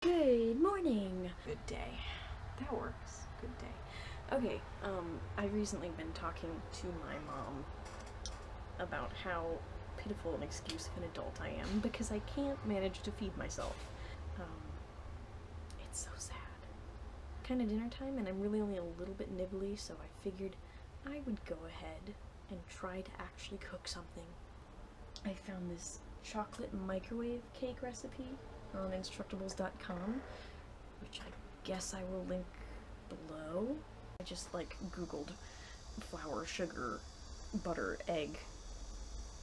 Good morning. Good day. That works. Good day. Okay, I've recently been talking to my mom about how pitiful an excuse of an adult I am because I can't manage to feed myself. It's so sad. Kinda dinner time and I'm really only a little bit nibbly, so I figured I would go ahead and try to actually cook something. I found this chocolate microwave cake recipe on Instructables.com, which I guess I will link below. I just googled flour, sugar, butter, egg,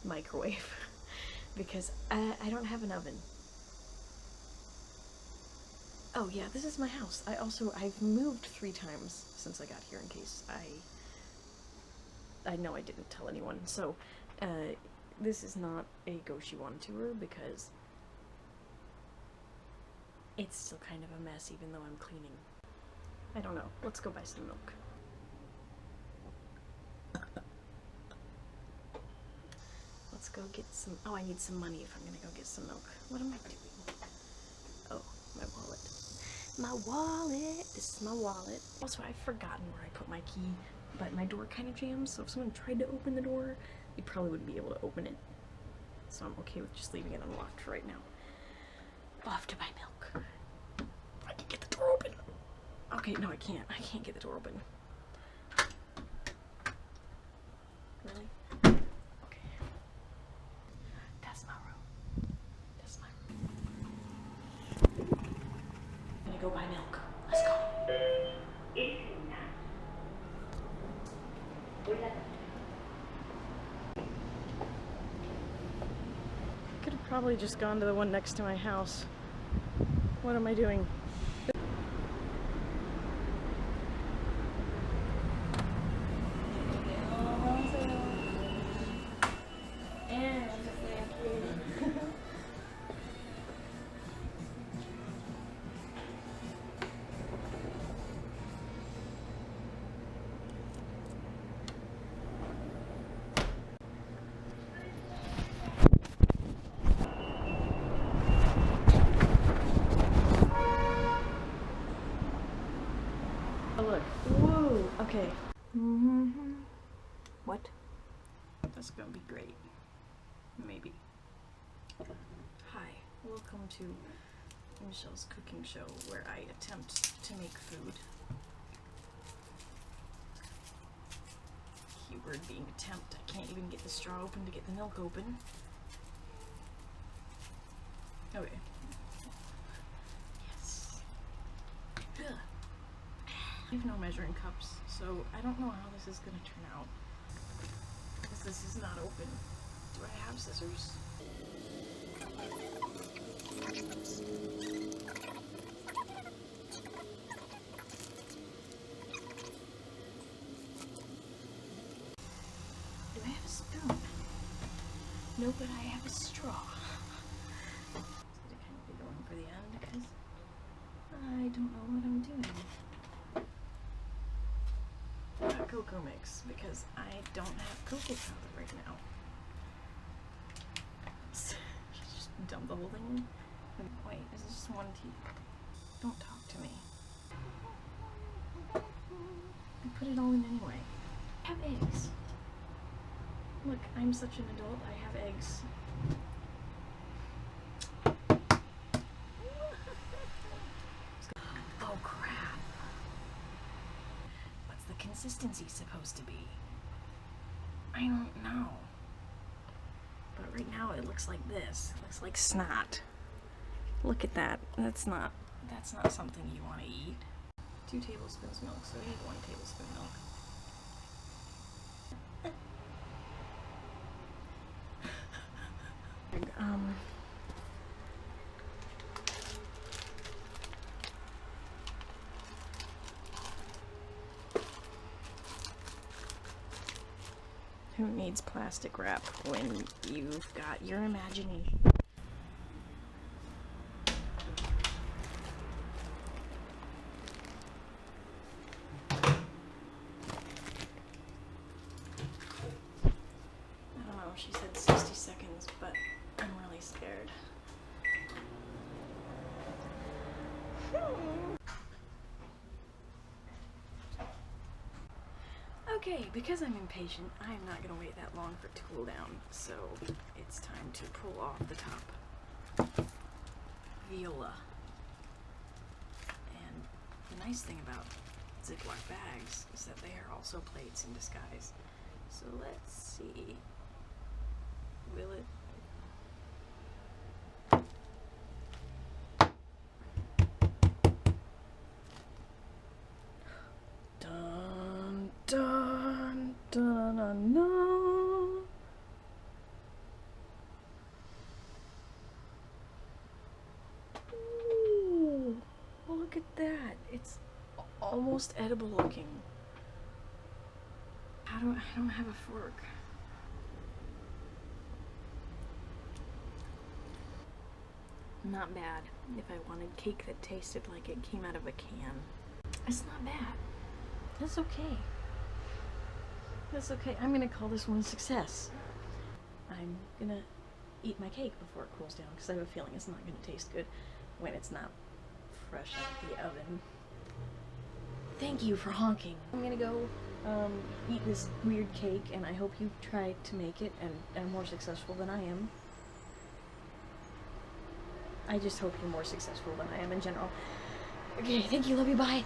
microwave because I don't have an oven. Oh yeah, this is my house. I've moved 3 times since I got here in case I know I didn't tell anyone. So this is not a go-she-wan tour because it's still kind of a mess even though I'm cleaning. I don't know. Let's go buy some milk. Let's go get some... Oh, I need some money if I'm gonna go get some milk. What am I doing? Oh, my wallet. My wallet! This is my wallet. Also, I've forgotten where I put my key, but my door kind of jams, so if someone tried to open the door, you probably wouldn't be able to open it. So I'm okay with just leaving it unlocked for right now. Off to buy milk. I can get the door open. Okay, no, I can't. I can't get the door open. Really? Okay. That's my room. That's my room. I'm gonna go buy milk. Let's go. Could have probably just gone to the one next to my house. What am I doing? Oh look. Whoa! Okay. What? That's gonna be great. Maybe. Hi. Welcome to Michelle's cooking show where I attempt to make food. Keyword being attempt. I can't even get the straw open to get the milk open. Okay. Yes. Ugh. I have no measuring cups, so I don't know how this is gonna turn out. Because this is not open. Do I have scissors? Do I have a spoon? No, but I have a straw. I'm gonna kind of be going for the end because I don't know what I'm doing. Cocoa mix because I don't have cocoa powder right now. Just dump the whole thing in. Wait, is this just one tea? Don't talk to me. I put it all in anyway. I have eggs. Look, I'm such an adult. I have eggs. Oh crap. What's the consistency supposed to be? I don't know. But right now it looks like this. It looks like snot. Look at that. That's not something you want to eat. 2 tablespoons milk, so I need 1 tablespoon milk. Who needs plastic wrap when you've got your imagination? I don't know, she said 60 seconds, but I'm really scared. Okay, because I'm impatient, I'm not gonna wait that long for it to cool down, so it's time to pull off the top viola. And the nice thing about Ziploc bags is that they are also plates in disguise. So let's see. Will it? Dun dun dun dun dun. Ooh, look at that. It's almost edible looking. I don't have a fork. Not bad. If I wanted cake that tasted like it came out of a can. It's not bad. That's okay. That's okay. I'm gonna call this one a success. I'm gonna eat my cake before it cools down because I have a feeling it's not gonna taste good when it's not fresh out of the oven. Thank you for honking. I'm gonna go eat this weird cake, and I hope you try to make it and are more successful than I am. I just hope you're more successful than I am in general. Okay, thank you, love you, bye.